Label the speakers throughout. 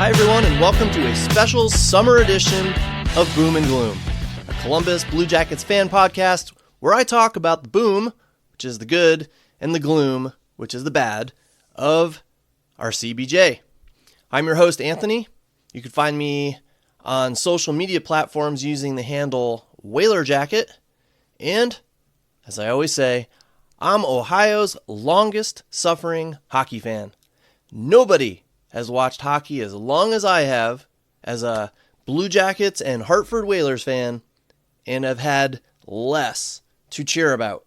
Speaker 1: Hi everyone, and welcome to a special summer edition of Boom and Gloom, a Columbus Blue Jackets fan podcast where I talk about the boom, which is the good, and the gloom, which is the bad, of our CBJ. I'm your host, Anthony. You can find me on social media platforms using the handle Whaler Jacket, and, as I always say, I'm Ohio's longest suffering hockey fan. Nobody has watched hockey as long as I have as a Blue Jackets and Hartford Whalers fan, and have had less to cheer about.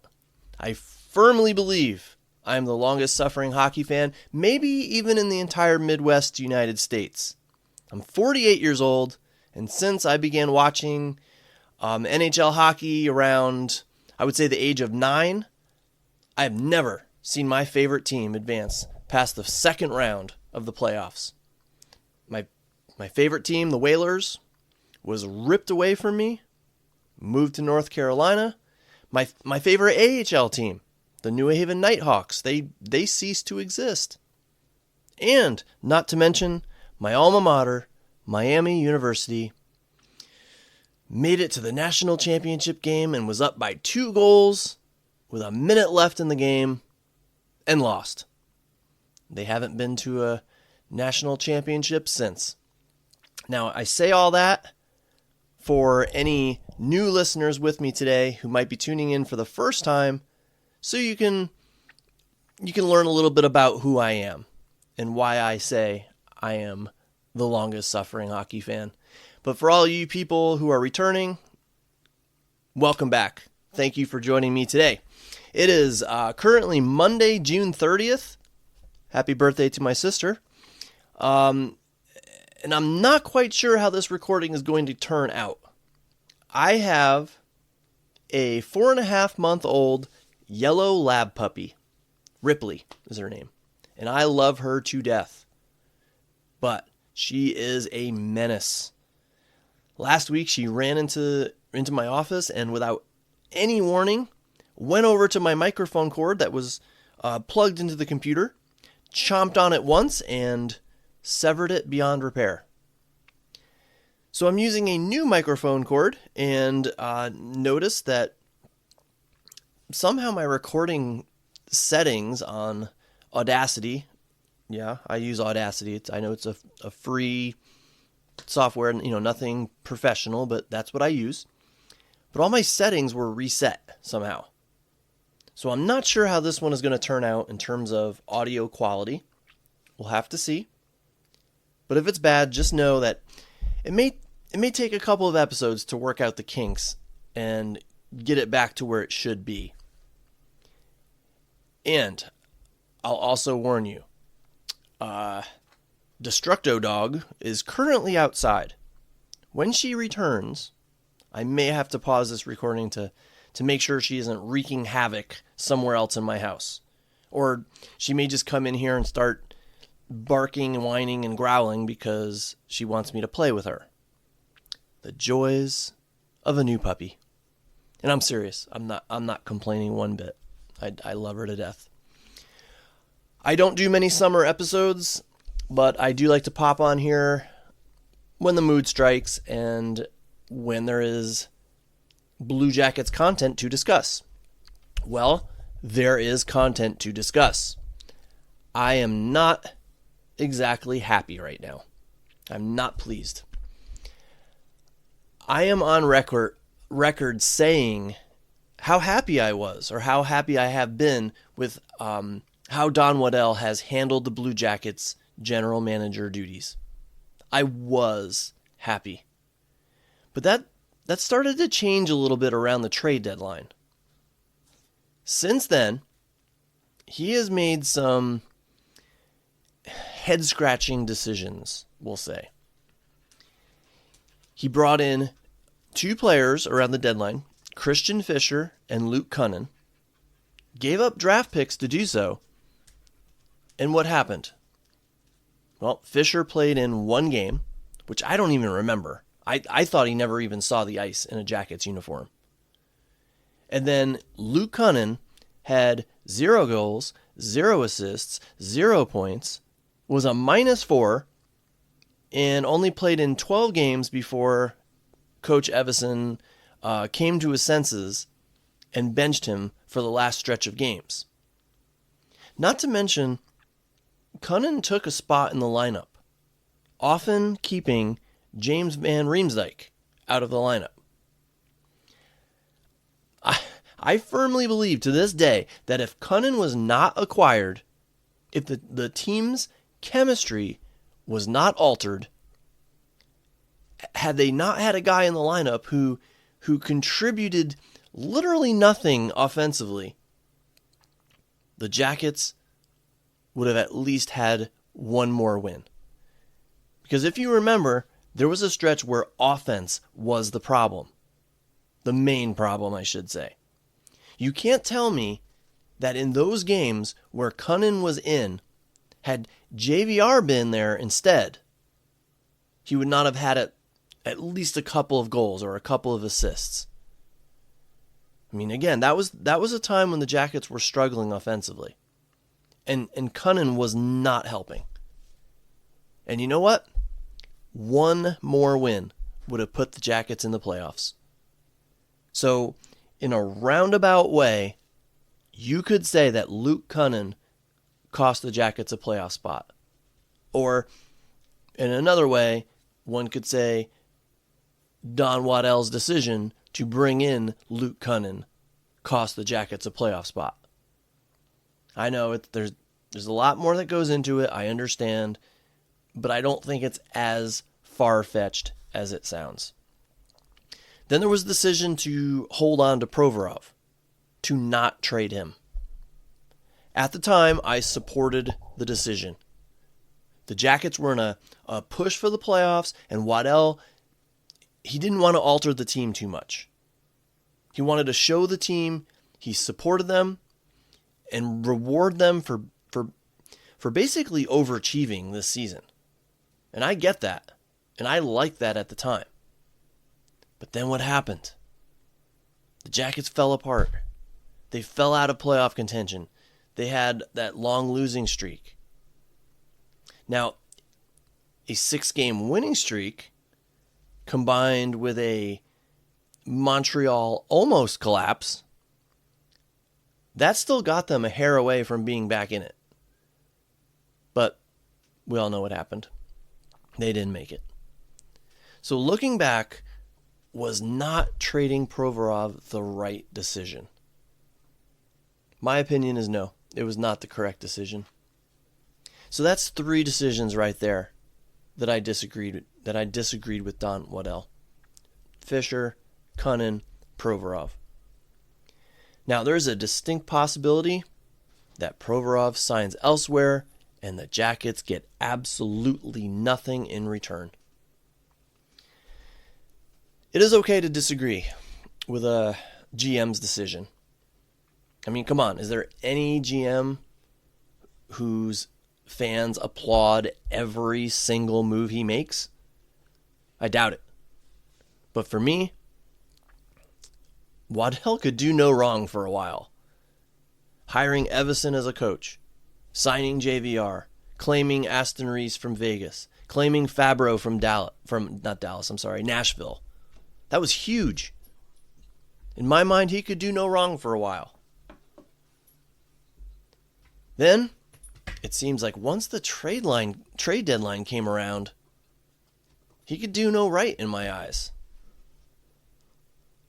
Speaker 1: I firmly believe I'm the longest suffering hockey fan, maybe even in the entire Midwest United States. I'm 48 years old, and since I began watching NHL hockey around, I would say, the age of 9, I have never seen my favorite team advance past the second round of the playoffs. My favorite team, the Whalers, was ripped away from me, moved to North Carolina. My favorite AHL team, the New Haven Nighthawks, they ceased to exist. And, not to mention, my alma mater, Miami University, made it to the national championship game and was up by 2 goals with a minute left in the game and lost. They haven't been to a national championship since. Now, I say all that for any new listeners with me today who might be tuning in for the first time, so you can learn a little bit about who I am and why I say I am the longest suffering hockey fan. But for all you people who are returning, welcome back. Thank you for joining me today. It is currently Monday, June 30th. Happy birthday to my sister. And I'm not quite sure how this recording is going to turn out. I have a 4.5-month-old yellow lab puppy. Ripley is her name. And I love her to death. But she is a menace. Last week she ran into my office and without any warning went over to my microphone cord that was plugged into the computer, chomped on it once, and severed it beyond repair. So I'm using a new microphone cord and noticed that somehow my recording settings on Audacity, yeah, I use Audacity. I know it's a free software, nothing professional, but that's what I use. But all my settings were reset somehow. So I'm not sure how this one is going to turn out in terms of audio quality. We'll have to see. But if it's bad, just know that it may take a couple of episodes to work out the kinks and get it back to where it should be. And I'll also warn you, Destructo Dog is currently outside. When she returns, I may have to pause this recording to make sure she isn't wreaking havoc somewhere else in my house. Or she may just come in here and start barking and whining and growling because she wants me to play with her. The joys of a new puppy. And I'm serious. I'm not complaining one bit. I love her to death. I don't do many summer episodes, but I do like to pop on here when the mood strikes and when there is Blue Jackets content to discuss. Well, there is content to discuss. I am not exactly happy right now. I'm not pleased. I am on record saying how happy I was, or how happy I have been with how Don Waddell has handled the Blue Jackets general manager duties. I was happy. But that started to change a little bit around the trade deadline. Since then, he has made some head-scratching decisions, we'll say. He brought in 2 players around the deadline, Christian Fischer and Luke Kunin, gave up draft picks to do so, and what happened? Well, Fischer played in 1 game, which I don't even remember. I thought he never even saw the ice in a Jackets uniform. And then Luke Kunin had 0 goals, 0 assists, 0 points, was a -4 and only played in 12 games before Coach Evison came to his senses and benched him for the last stretch of games. Not to mention, Cunnin took a spot in the lineup, often keeping James Van Riemsdyk out of the lineup. I firmly believe to this day that if Cunnin was not acquired, if the team's chemistry was not altered, had they not had a guy in the lineup who contributed literally nothing offensively, the Jackets would have at least had one more win. Because if you remember, there was a stretch where offense was the problem. The main problem, I should say. You can't tell me that in those games where Cunnin was in, had JVR been there instead, he would not have had at least a couple of goals or a couple of assists. I mean, again, that was a time when the Jackets were struggling offensively. And Cunnin was not helping. And you know what? One more win would have put the Jackets in the playoffs. So, in a roundabout way, you could say that Luke Cunnin cost the Jackets a playoff spot. Or, in another way, one could say Don Waddell's decision to bring in Luke Cunnin cost the Jackets a playoff spot. I know there's a lot more that goes into it, I understand, but I don't think it's as far-fetched as it sounds. Then there was the decision to hold on to Provorov, to not trade him. At the time, I supported the decision. The Jackets were in a push for the playoffs, and Waddell, he didn't want to alter the team too much. He wanted to show the team he supported them and reward them for basically overachieving this season. And I get that, and I liked that at the time. But then what happened? The Jackets fell apart. They fell out of playoff contention. They had that long losing streak. Now, a 6-game winning streak combined with a Montreal almost collapse, that still got them a hair away from being back in it. But we all know what happened. They didn't make it. So looking back, was not trading Provorov the right decision? My opinion is no. It was not the correct decision. So that's 3 decisions right there that I disagreed with Don Waddell. Fisher, Cunnin, Provorov. Now there's a distinct possibility that Provorov signs elsewhere and the Jackets get absolutely nothing in return. It is okay to disagree with a GM's decision. I mean, come on, is there any GM whose fans applaud every single move he makes? I doubt it. But for me, Waddell could do no wrong for a while. Hiring Evison as a coach, signing JVR, claiming Aston Reese from Vegas, claiming Fabro from Nashville. That was huge. In my mind, he could do no wrong for a while. Then, it seems like once the trade deadline came around, he could do no right in my eyes.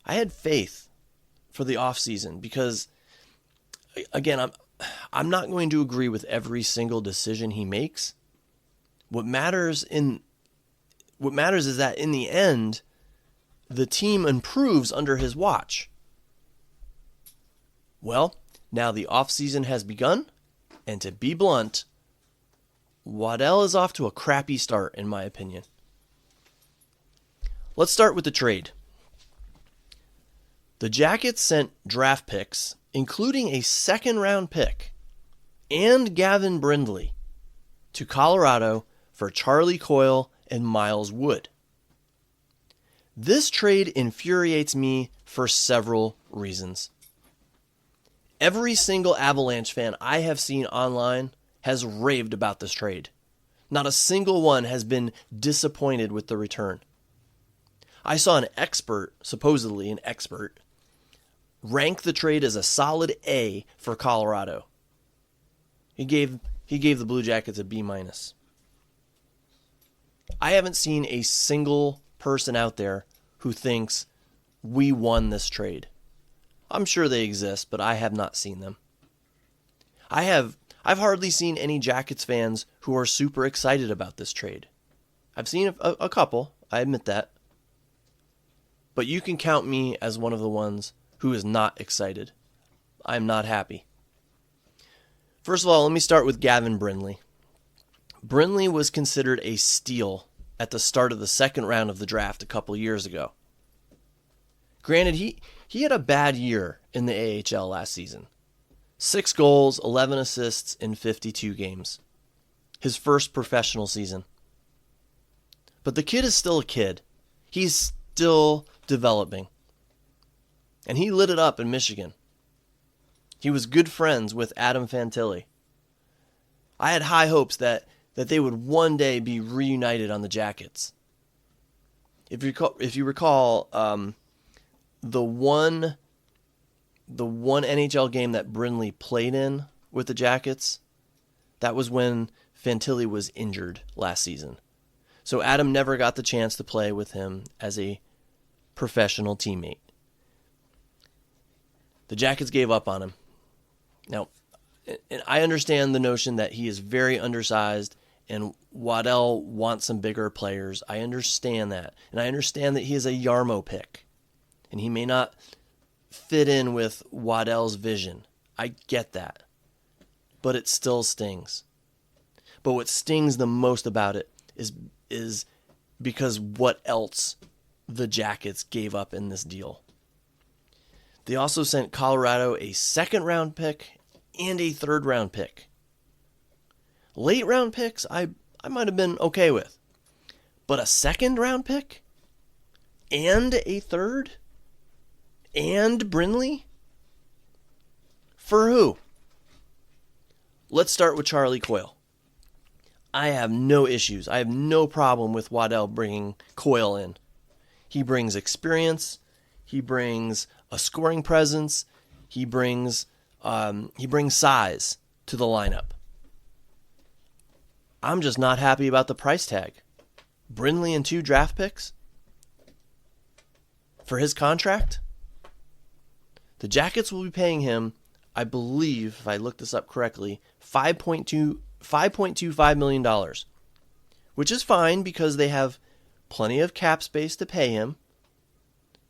Speaker 1: I had faith for the offseason because, again, I'm not going to agree with every single decision he makes. What matters is that in the end, the team improves under his watch. Well, now the offseason has begun, and to be blunt, Waddell is off to a crappy start, in my opinion. Let's start with the trade. The Jackets sent draft picks, including a second-round pick, and Gavin Brindley, to Colorado for Charlie Coyle and Miles Wood. This trade infuriates me for several reasons. Every single Avalanche fan I have seen online has raved about this trade. Not a single one has been disappointed with the return. I saw an expert, supposedly an expert, rank the trade as a solid A for Colorado. He gave the Blue Jackets a B-. I haven't seen a single person out there who thinks we won this trade. I'm sure they exist, but I have not seen them. I've hardly seen any Jackets fans who are super excited about this trade. I've seen a couple, I admit that. But you can count me as one of the ones who is not excited. I'm not happy. First of all, let me start with Gavin Brindley. Brindley was considered a steal at the start of the second round of the draft a couple years ago. Granted, he had a bad year in the AHL last season. 6 goals, 11 assists in 52 games. His first professional season. But the kid is still a kid. He's still developing. And he lit it up in Michigan. He was good friends with Adam Fantilli. I had high hopes that they would one day be reunited on the Jackets. If you recall, the one NHL game that Brindley played in with the Jackets, that was when Fantilli was injured last season. So Adam never got the chance to play with him as a professional teammate. The Jackets gave up on him. Now, and I understand the notion that he is very undersized and Waddell wants some bigger players. I understand that. And I understand that he is a Yarmo pick. And he may not fit in with Waddell's vision. I get that. But it still stings. But what stings the most about it is because what else the Jackets gave up in this deal. They also sent Colorado a second-round pick and a third-round pick. Late-round picks, I might have been okay with. But a second-round pick? And a third? And Brindley? For who? Let's start with Charlie Coyle. I have no issues. I have no problem with Waddell bringing Coyle in. He brings experience. He brings a scoring presence. He brings size to the lineup. I'm just not happy about the price tag. Brindley and 2 draft picks for his contract. The Jackets will be paying him, I believe, if I look this up correctly, $5.25 million, which is fine because they have plenty of cap space to pay him,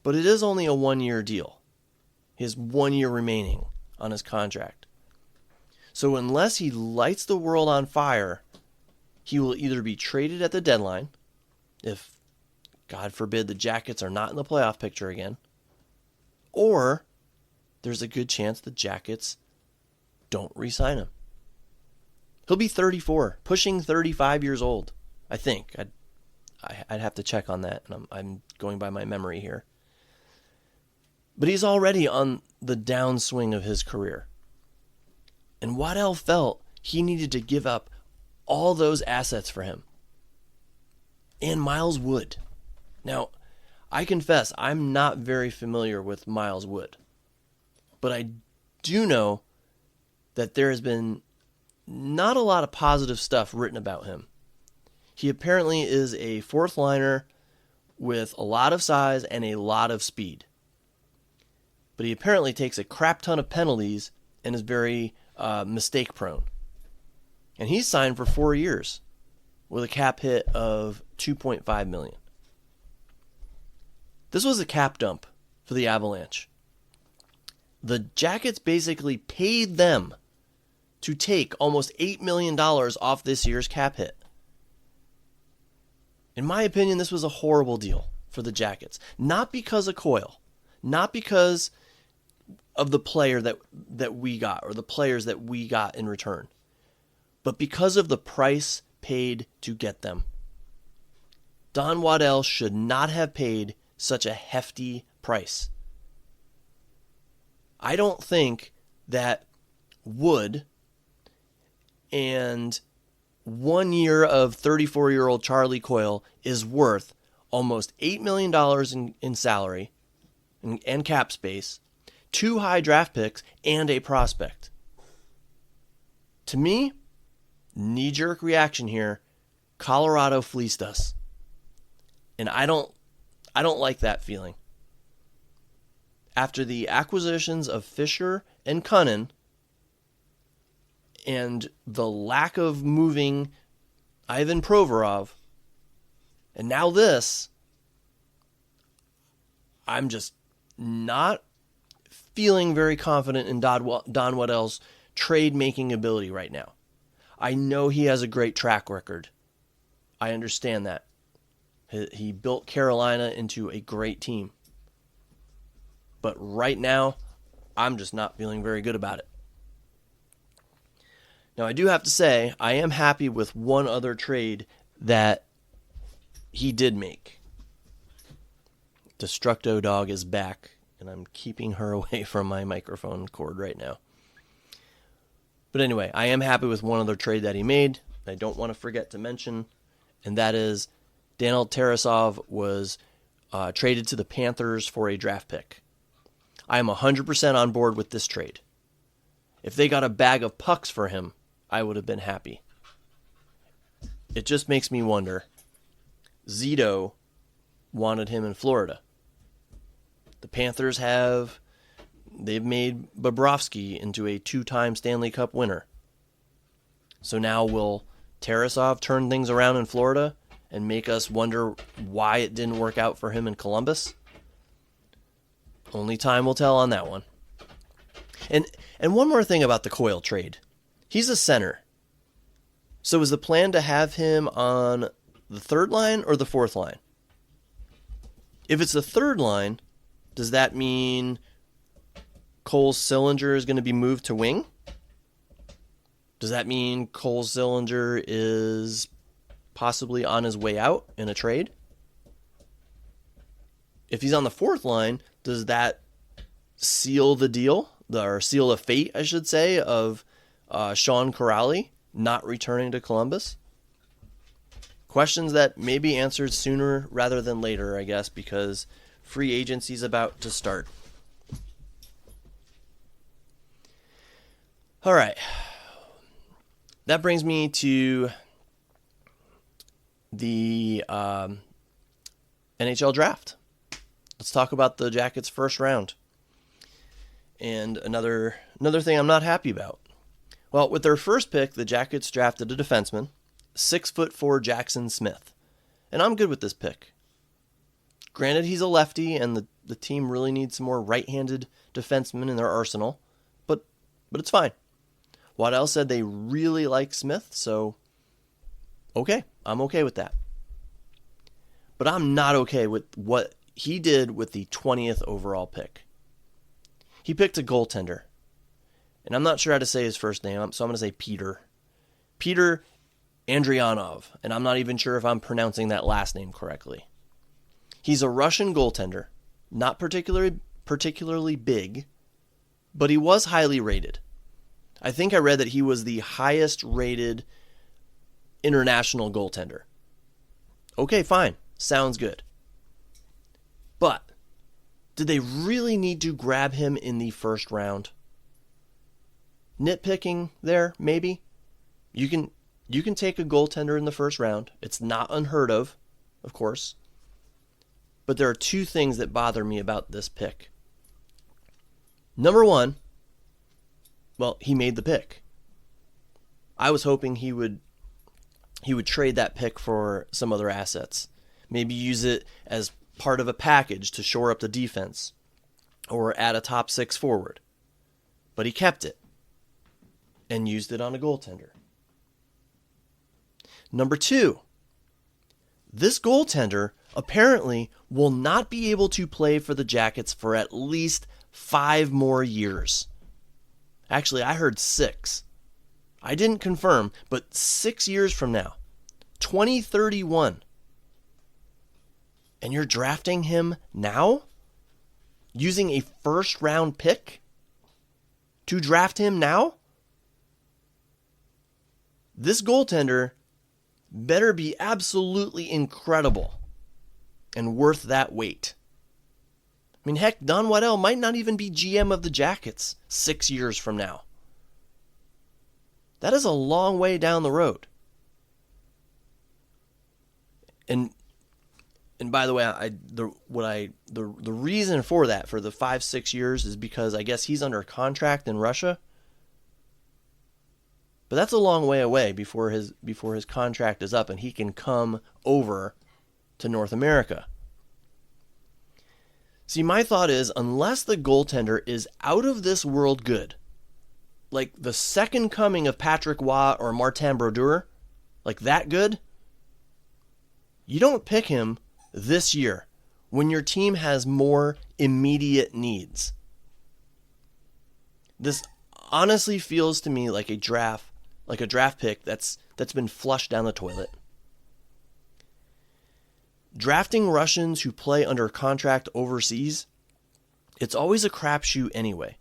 Speaker 1: but it is only a 1-year deal. He has 1 year remaining on his contract. So unless he lights the world on fire, he will either be traded at the deadline, if, God forbid, the Jackets are not in the playoff picture again, or there's a good chance the Jackets don't re-sign him. He'll be 34, pushing 35 years old, I think. I'd have to check on that, and I'm going by my memory here. But he's already on the downswing of his career. And Waddell felt he needed to give up all those assets for him. And Miles Wood. Now, I confess, I'm not very familiar with Miles Wood. But I do know that there has been not a lot of positive stuff written about him. He apparently is a fourth liner with a lot of size and a lot of speed. But he apparently takes a crap ton of penalties and is very mistake prone. And he's signed for 4 years with a cap hit of $2.5 million. This was a cap dump for the Avalanche. The Jackets basically paid them to take almost $8 million off this year's cap hit. In my opinion, this was a horrible deal for the Jackets. Not because of Coyle. Not because of the player that we got or the players that we got in return. But because of the price paid to get them. Don Waddell should not have paid such a hefty price. I don't think that Wood and 1 year of 34-year-old Charlie Coyle is worth almost $8 million in salary and cap space, 2 high draft picks, and a prospect. To me, knee-jerk reaction here, Colorado fleeced us. And I don't like that feeling. After the acquisitions of Fisher and Cunnin and the lack of moving Ivan Provorov, and now this, I'm just not feeling very confident in Don Waddell's trade-making ability right now. I know he has a great track record. I understand that. He built Carolina into a great team. But right now, I'm just not feeling very good about it. Now, I do have to say, I am happy with one other trade that he did make. Destructo Dog is back, and I'm keeping her away from my microphone cord right now. But anyway, I am happy with one other trade that he made. I don't want to forget to mention, and that is Daniel Tarasov was traded to the Panthers for a draft pick. I am 100% on board with this trade. If they got a bag of pucks for him, I would have been happy. It just makes me wonder. Zito wanted him in Florida. The Panthers they've made Bobrovsky into a 2-time Stanley Cup winner. So now will Tarasov turn things around in Florida and make us wonder why it didn't work out for him in Columbus? Only time will tell on that one. And one more thing about the Coyle trade. He's a center. So is the plan to have him on the third line or the fourth line? If it's the third line, does that mean Cole Sillinger is going to be moved to wing? Does that mean Cole Sillinger is possibly on his way out in a trade? If he's on the fourth line, does that seal the deal, or seal the fate, I should say, of Sean Corrali not returning to Columbus? Questions that may be answered sooner rather than later, I guess, because free agency is about to start. All right. That brings me to the NHL draft. Let's talk about the Jackets' first round. And another thing I'm not happy about. Well, with their first pick, the Jackets drafted a defenseman, 6'4" Jackson Smith. And I'm good with this pick. Granted, he's a lefty, and the team really needs some more right-handed defensemen in their arsenal, but it's fine. Waddell said they really like Smith, so okay, I'm okay with that. But I'm not okay with what he did with the 20th overall pick. He picked a goaltender, and I'm not sure how to say his first name, so I'm going to say Peter. Peter Andrianov, and I'm not even sure if I'm pronouncing that last name correctly. He's a Russian goaltender, not particularly big, but he was highly rated. I think I read that he was the highest rated international goaltender. Okay, fine. Sounds good. But did they really need to grab him in the first round? Nitpicking there, maybe. You can take a goaltender in the first round. It's not unheard of course. But there are two things that bother me about this pick. Number one, well, he made the pick. I was hoping he would trade that pick for some other assets. Maybe use it as part of a package to shore up the defense or add a top 6 forward. But he kept it and used it on a goaltender. Number two, this goaltender apparently will not be able to play for the Jackets for at least 5 more years. Actually, I heard 6. I didn't confirm, but 6 years from now, 2031. And you're drafting him now? Using a first round pick to draft him now? This goaltender better be absolutely incredible and worth that wait. I mean, heck, Don Waddell might not even be GM of the Jackets 6 years from now. That is a long way down the road. And by the way, the reason for that, for the 5-6 years, is because I guess he's under contract in Russia. But that's a long way away before his contract is up and he can come over to North America. See, my thought is, unless the goaltender is out of this world good, like the second coming of Patrick Waugh or Martin Brodeur, like that good, you don't pick him this year when your team has more immediate needs. This honestly feels to me like a draft pick that's been flushed down the toilet. Drafting Russians who play under contract overseas, it's always a crapshoot anyway.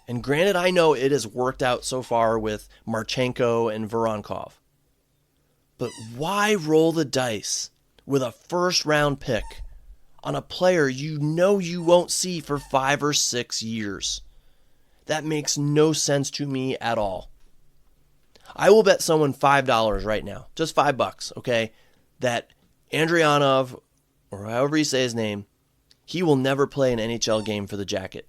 Speaker 1: And granted, I know it has worked out so far with Marchenko and Voronkov. But why roll the dice with a first-round pick on a player you know you won't see for 5 or 6 years? That makes no sense to me at all. I will bet someone $5 right now, just $5, okay, that Andrianov, or however you say his name, he will never play an NHL game for the Jacket.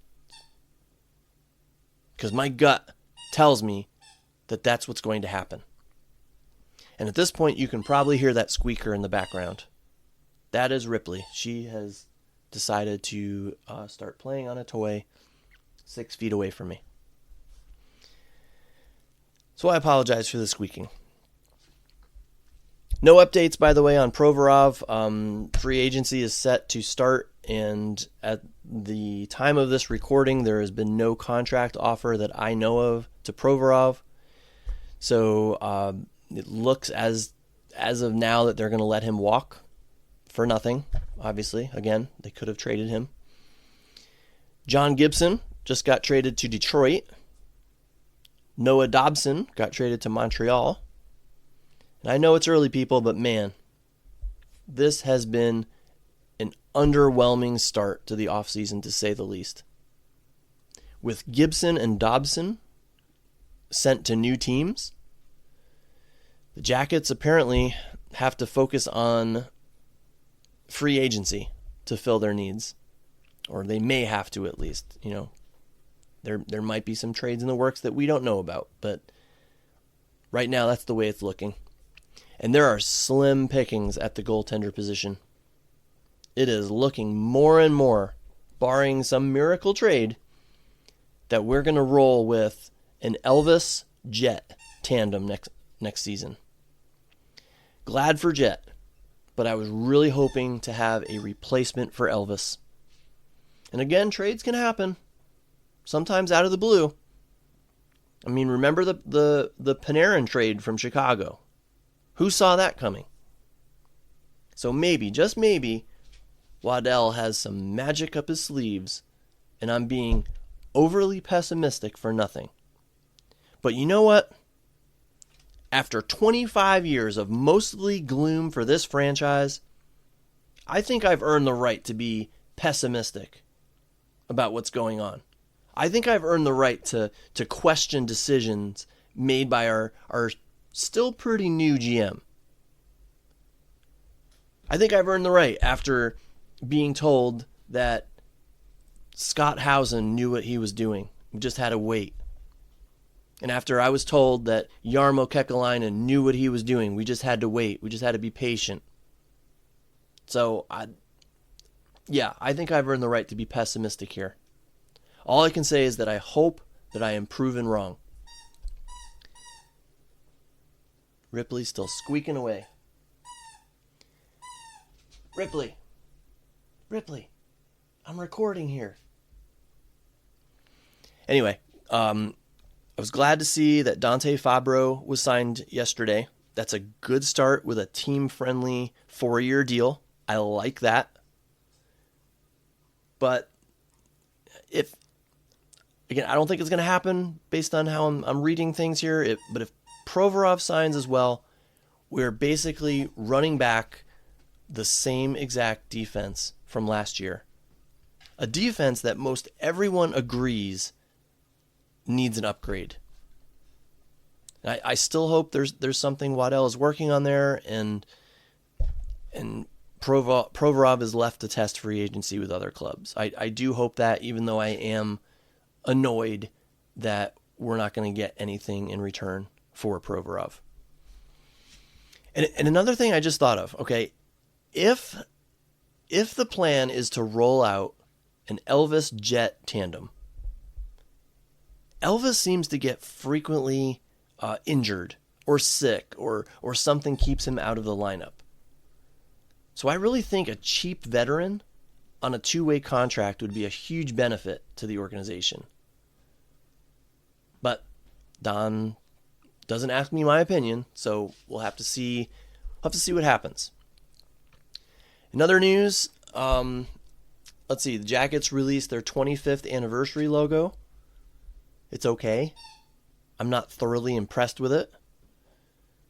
Speaker 1: Because my gut tells me that that's what's going to happen. And at this point, you can probably hear that squeaker in the background. That is Ripley. She has decided to start playing on a toy 6 feet away from me. So I apologize for the squeaking. No updates, by the way, on Provorov. Free agency is set to start, and at the time of this recording, there has been no contract offer that I know of to Provorov. So it looks as of now that they're going to let him walk for nothing, obviously. Again, they could have traded him. John Gibson just got traded to Detroit. Noah Dobson got traded to Montreal. And I know it's early, people, but man, this has been an underwhelming start to the offseason, to say the least. With Gibson and Dobson sent to new teams, the Jackets apparently have to focus on free agency to fill their needs. Or they may have to, at least. You know, there might be some trades in the works that we don't know about, but right now that's the way it's looking. And there are slim pickings at the goaltender position. It is looking more and more, barring some miracle trade, that we're going to roll with an Elvis Jet tandem next season. Glad for Jet, but I was really hoping to have a replacement for Elvis. And again, trades can happen, sometimes out of the blue. I mean, remember the Panarin trade from Chicago? Who saw that coming? So maybe, just maybe, Waddell has some magic up his sleeves, and I'm being overly pessimistic for nothing. But you know what? After 25 years of mostly gloom for this franchise, I think I've earned the right to be pessimistic about what's going on. I think I've earned the right to question decisions made by our still pretty new GM. I think I've earned the right after being told that Scott Housen knew what he was doing. We just had to wait. And after I was told that Jarmo Kekalainen knew what he was doing, we just had to wait. We just had to be patient. So, I think I've earned the right to be pessimistic here. All I can say is that I hope that I am proven wrong. Ripley's still squeaking away. Ripley, I'm recording here. Anyway, I was glad to see that Dante Fabro was signed yesterday. That's a good start with a team-friendly 4-year deal. I like that. But I don't think it's going to happen based on how I'm reading things here. But if Provorov signs as well, we're basically running back the same exact defense from last year. A defense that most everyone agrees needs an upgrade. I still hope there's something Waddell is working on there, and Provorov is left to test free agency with other clubs. I do hope that, even though I am annoyed that we're not going to get anything in return for Provorov. And another thing I just thought of, okay, if the plan is to roll out an Elvis Jet tandem, Elvis seems to get frequently injured or sick or something keeps him out of the lineup. So I really think a cheap veteran on a two-way contract would be a huge benefit to the organization. But Don doesn't ask me my opinion, so we'll have to see what happens. In other news, let's see, the Jackets released their 25th anniversary logo. It's okay. I'm not thoroughly impressed with it.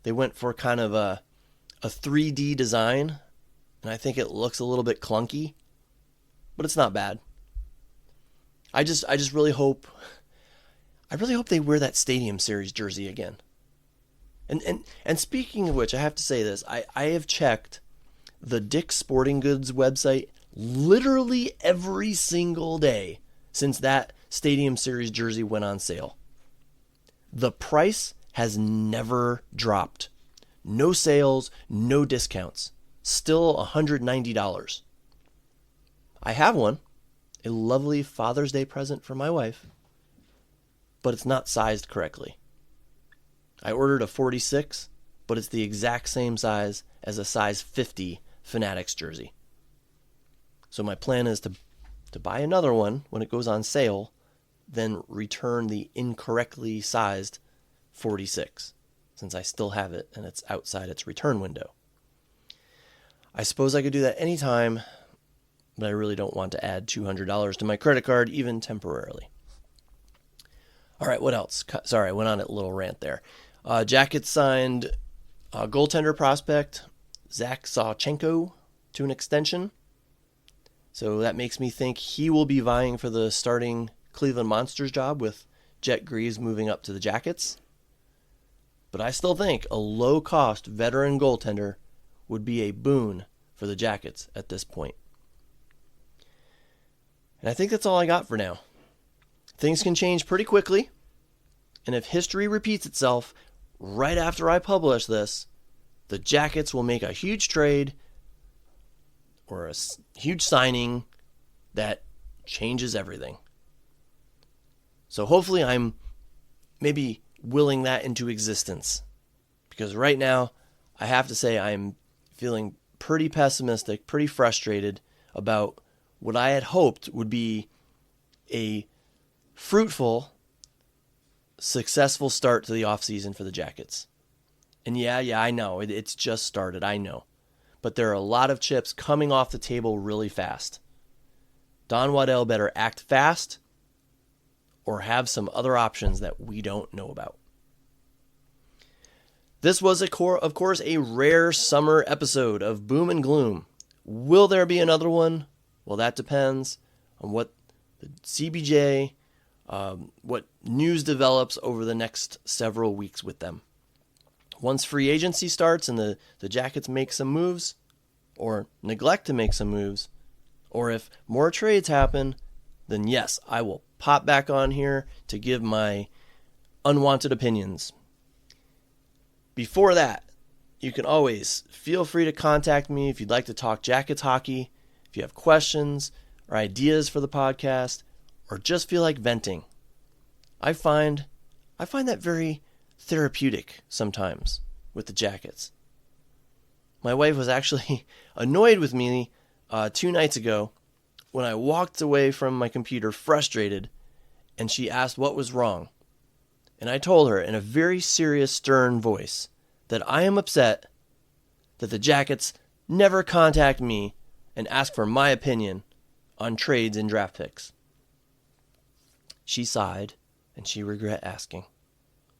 Speaker 1: They went for kind of a 3D design, and I think it looks a little bit clunky, but it's not bad. I really hope they wear that Stadium Series jersey again. And speaking of which, I have to say this. I have checked the Dick's Sporting Goods website literally every single day since that Stadium Series jersey went on sale. The price has never dropped. No sales, no discounts. Still $190. I have one, a lovely Father's Day present for my wife, but it's not sized correctly. I ordered a 46, but it's the exact same size as a size 50 Fanatics jersey. So my plan is to buy another one when it goes on sale, then return the incorrectly sized 46, since I still have it and it's outside its return window. I suppose I could do that anytime, but I really don't want to add $200 to my credit card, even temporarily. All right, what else? Sorry, I went on a little rant there. Jackets signed goaltender prospect Zach Sawchenko to an extension. So that makes me think he will be vying for the starting Cleveland Monsters job with Jet Greaves moving up to the Jackets. But I still think a low-cost veteran goaltender would be a boon for the Jackets at this point. And I think that's all I got for now. Things can change pretty quickly, and if history repeats itself right after I publish this, the Jackets will make a huge trade or a huge signing that changes everything. So hopefully I'm maybe willing that into existence, because right now I have to say I'm feeling pretty pessimistic, pretty frustrated about what I had hoped would be a fruitful, successful start to the offseason for the Jackets. And yeah, I know, it's just started, I know. But there are a lot of chips coming off the table really fast. Don Waddell better act fast or have some other options that we don't know about. This was, of course, a rare summer episode of Boom and Gloom. Will there be another one? Well, that depends on what the CBJ, what news develops over the next several weeks with them. Once free agency starts and the Jackets make some moves, or neglect to make some moves, or if more trades happen, then yes, I will pop back on here to give my unwanted opinions. Before that, you can always feel free to contact me if you'd like to talk Jackets hockey, if you have questions or ideas for the podcast, or just feel like venting. I find that very therapeutic sometimes with the Jackets. My wife was actually annoyed with me 2 nights ago when I walked away from my computer frustrated, and she asked what was wrong. And I told her in a very serious, stern voice that I am upset that the Jackets never contact me and ask for my opinion on trades and draft picks. She sighed, and she regret asking.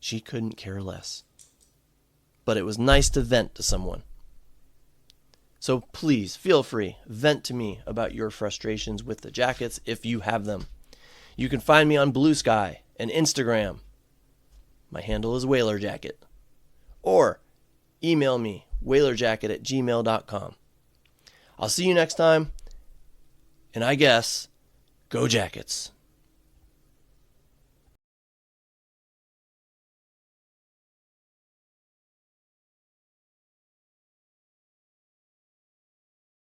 Speaker 1: She couldn't care less. but it was nice to vent to someone. So please feel free, vent to me about your frustrations with the jackets if you have them. You can find me on Blue Sky and Instagram. My handle is WhalerJacket. Or email me, whalerjacket@gmail.com. I'll see you next time, and I guess, go Jackets.